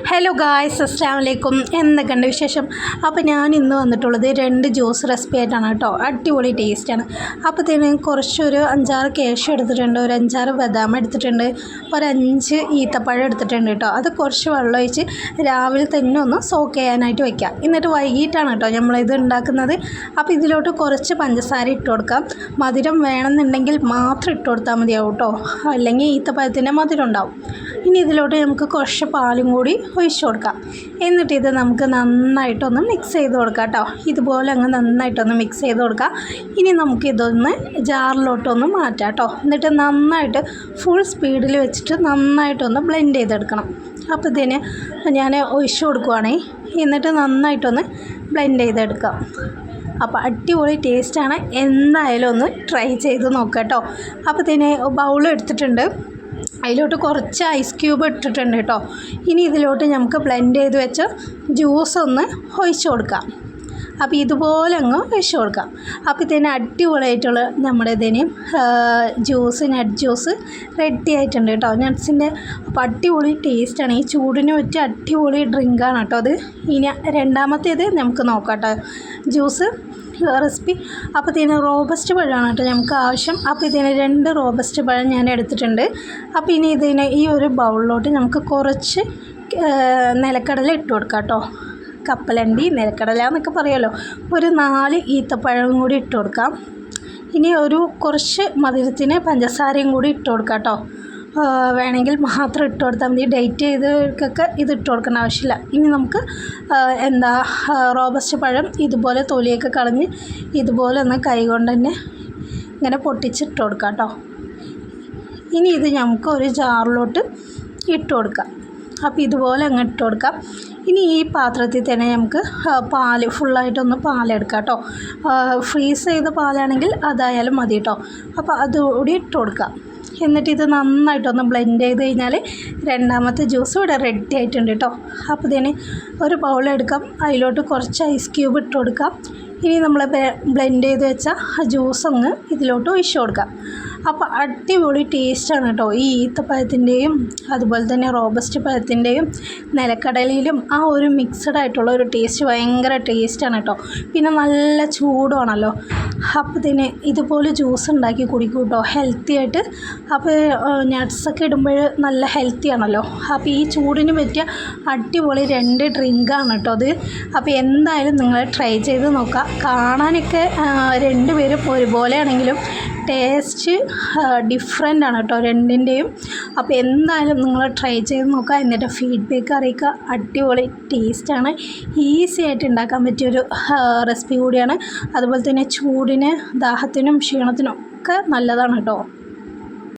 Hello guys, അസ്സലാമു അലൈക്കും. എന്തൊക്കെയുണ്ട് വിശേഷം? അപ്പോൾ ഞാൻ ഇന്ന് വന്നിട്ടുള്ളത് 2 ജ്യൂസ് റെസിപ്പി ആയിട്ടാണ് കേട്ടോ. അടിപൊളി ടേസ്റ്റാണ്. അപ്പോഴത്തേന് കുറച്ചൊരു 5-6 കാഷ്യൂ എടുത്തിട്ടുണ്ട്, ഒരു 5-6 ബദാം എടുത്തിട്ടുണ്ട്, ഒരു 5 ഈത്തപ്പഴം എടുത്തിട്ടുണ്ട് കേട്ടോ. അത് കുറച്ച് വെള്ളം ഒഴിച്ച് രാവിലെ തന്നെ ഒന്ന് സോക്ക് ചെയ്യാനായിട്ട് വയ്ക്കാം. എന്നിട്ട് വൈകിട്ടാണ് കേട്ടോ നമ്മളിത് ഉണ്ടാക്കുന്നത്. അപ്പോൾ ഇതിലോട്ട് കുറച്ച് പഞ്ചസാര ഇട്ട് കൊടുക്കാം. മധുരം വേണമെന്നുണ്ടെങ്കിൽ മാത്രം ഇട്ട് കൊടുത്താൽ മതിയാവും കേട്ടോ, അല്ലെങ്കിൽ ഈത്തപ്പഴത്തിൻ്റെ മധുരം ഉണ്ടാവും. ഇനി ഇതിലോട്ട് നമുക്ക് കുറച്ച് പാലും കൂടി ഒഴിച്ച് കൊടുക്കാം. എന്നിട്ട് ഇത് നമുക്ക് നന്നായിട്ടൊന്ന് മിക്സ് ചെയ്ത് കൊടുക്കാം കേട്ടോ. ഇതുപോലെ അങ്ങ് നന്നായിട്ടൊന്ന് മിക്സ് ചെയ്ത് കൊടുക്കാം. ഇനി നമുക്കിതൊന്ന് ജാറിലോട്ടൊന്ന് മാറ്റാം കേട്ടോ. എന്നിട്ട് നന്നായിട്ട് ഫുൾ സ്പീഡിൽ വെച്ചിട്ട് നന്നായിട്ടൊന്ന് ബ്ലെൻഡ് ചെയ്തെടുക്കണം. അപ്പോൾ ഇതിന് ഞാൻ ഒഴിച്ച് കൊടുക്കുവാണേ. എന്നിട്ട് നന്നായിട്ടൊന്ന് ബ്ലെൻഡ് ചെയ്തെടുക്കാം. അപ്പോൾ അടിപൊളി ടേസ്റ്റാണ്. എന്തായാലും ഒന്ന് ട്രൈ ചെയ്ത് നോക്കാം കേട്ടോ. അപ്പോൾ ഇതിന് ബൗൾ എടുത്തിട്ടുണ്ട്, അതിലോട്ട് കുറച്ച് ഐസ് ക്യൂബ് ഇട്ടിട്ടുണ്ട് കേട്ടോ. ഇനി ഇതിലോട്ട് നമുക്ക് ബ്ലെൻഡ് ചെയ്ത് വെച്ച് ജ്യൂസ് ഒന്ന് ഒഴിച്ച് കൊടുക്കാം. അപ്പോൾ ഇതുപോലെ അങ്ങ് ഒഴിച്ച് കൊടുക്കാം. അപ്പോൾ ഇതിന് അടിപൊളിയായിട്ടുള്ള നമ്മുടെ ഇതിന് നട്ട് ജ്യൂസ് റെഡി ആയിട്ടുണ്ട് കേട്ടോ, നട്ട്സിൻ്റെ. അപ്പോൾ അടിപൊളി ടേസ്റ്റാണ്. ഈ ചൂടിന് പറ്റിയ അടിപൊളി ഡ്രിങ്കാണ് കേട്ടോ അത്. ഇനി രണ്ടാമത്തേത് നമുക്ക് നോക്കാം കേട്ടോ, ജ്യൂസ് റെസിപ്പി. അപ്പോൾ ഇതിന് റോബസ്റ്റ് പഴമാണ് കേട്ടോ നമുക്ക് ആവശ്യം. അപ്പോൾ ഇതിന് 2 റോബസ്റ്റ് പഴം ഞാൻ എടുത്തിട്ടുണ്ട്. അപ്പോൾ ഇനി ഇതിന് ഈ ഒരു ബൗളിലോട്ട് നമുക്ക് കുറച്ച് നിലക്കടല ഇട്ട് കൊടുക്കാം കേട്ടോ. കപ്പലണ്ടി, നിലക്കടല എന്നൊക്കെ പറയുമല്ലോ. ഒരു 4 ഈത്തപ്പഴം കൂടി ഇട്ട് കൊടുക്കാം. ഇനി കുറച്ച് മധുരത്തിന് പഞ്ചസാരയും കൂടി ഇട്ട് കൊടുക്കാം കേട്ടോ. വേണമെങ്കിൽ മാത്രം ഇട്ട് കൊടുത്താൽ മതി. ഡേറ്റ് ചെയ്തവർക്കൊക്കെ ഇത് ഇട്ട് കൊടുക്കേണ്ട ആവശ്യമില്ല. ഇനി നമുക്ക് റോബസ്റ്റ് പഴം ഇതുപോലെ തൊലിയൊക്കെ കളഞ്ഞ് ഇതുപോലെ ഒന്ന് കൈ കൊണ്ട് തന്നെ ഇങ്ങനെ പൊട്ടിച്ചിട്ട് കൊടുക്കാം കേട്ടോ. ഇനി ഇത് നമുക്ക് ഒരു ജാറിലോട്ട് ഇട്ട് കൊടുക്കാം. അപ്പോൾ ഇതുപോലെ അങ്ങ് ഇട്ട് കൊടുക്കാം. ഇനി ഈ പാത്രത്തിൽ തന്നെ നമുക്ക് ഫുള്ളായിട്ടൊന്ന് പാലെടുക്കാം കേട്ടോ. ഫ്രീസ് ചെയ്ത പാലാണെങ്കിൽ അതായാലും മതി കേട്ടോ. അപ്പോൾ അതുകൂടി ഇട്ട് കൊടുക്കാം. എന്നിട്ട് ഇത് നന്നായിട്ടൊന്ന് ബ്ലെൻഡ് ചെയ്ത് കഴിഞ്ഞാൽ രണ്ടാമത്തെ ജ്യൂസ് ഇവിടെ റെഡി ആയിട്ടുണ്ട് കേട്ടോ. അപ്പോൾ ഇതിന് ഒരു ബൗളെടുക്കാം, അതിലോട്ട് കുറച്ച് ഐസ് ക്യൂബ് ഇട്ട് കൊടുക്കാം. ഇനി നമ്മൾ ബ്ലെൻഡ് ചെയ്ത് വെച്ച ആ ജ്യൂസ് ഒന്ന് ഇതിലോട്ട് ഒഴിച്ച് കൊടുക്കാം. അപ്പോൾ അടിപൊളി ടേസ്റ്റാണ് കേട്ടോ. ഈ ഈത്തപ്പഴത്തിൻ്റെയും അതുപോലെ തന്നെ റോബസ്റ്റ് പഴത്തിൻ്റെയും നിലക്കടലയിലും ആ ഒരു മിക്സഡ് ആയിട്ടുള്ള ഒരു ടേസ്റ്റ് ഭയങ്കര ടേസ്റ്റാണ് കേട്ടോ. പിന്നെ നല്ല ചൂടാണല്ലോ. അപ്പോൾ ഇതിന് ഇതുപോലെ ജ്യൂസ് ഉണ്ടാക്കി കുടിക്കും കേട്ടോ, ഹെൽത്തി ആയിട്ട്. അപ്പോൾ നട്ട്സൊക്കെ ഇടുമ്പോൾ നല്ല ഹെൽത്തി ആണല്ലോ. അപ്പോൾ ഈ ചൂടിന് പറ്റിയ അടിപൊളി 2 ഡ്രിങ്കാണ് കേട്ടോ അത്. അപ്പോൾ എന്തായാലും നിങ്ങൾ ട്രൈ ചെയ്ത് നോക്കുക. കാണാനൊക്കെ 2 പേരും ഒരുപോലെ ആണെങ്കിലും ടേസ്റ്റ് ഡിഫറെൻ്റ് ആണ് കേട്ടോ 2ൻ്റെയും. അപ്പോൾ എന്തായാലും നിങ്ങൾ ട്രൈ ചെയ്ത് നോക്കുക. എന്നിട്ട് ഫീഡ്ബാക്ക് അറിയിക്കുക. അടിപൊളി ടേസ്റ്റാണ്. ഈസി ആയിട്ട് ഉണ്ടാക്കാൻ പറ്റിയൊരു റെസിപ്പി കൂടിയാണ്. അതുപോലെ തന്നെ ചൂടിന്, ദാഹത്തിനും ക്ഷീണത്തിനും ഒക്കെ നല്ലതാണ് കേട്ടോ.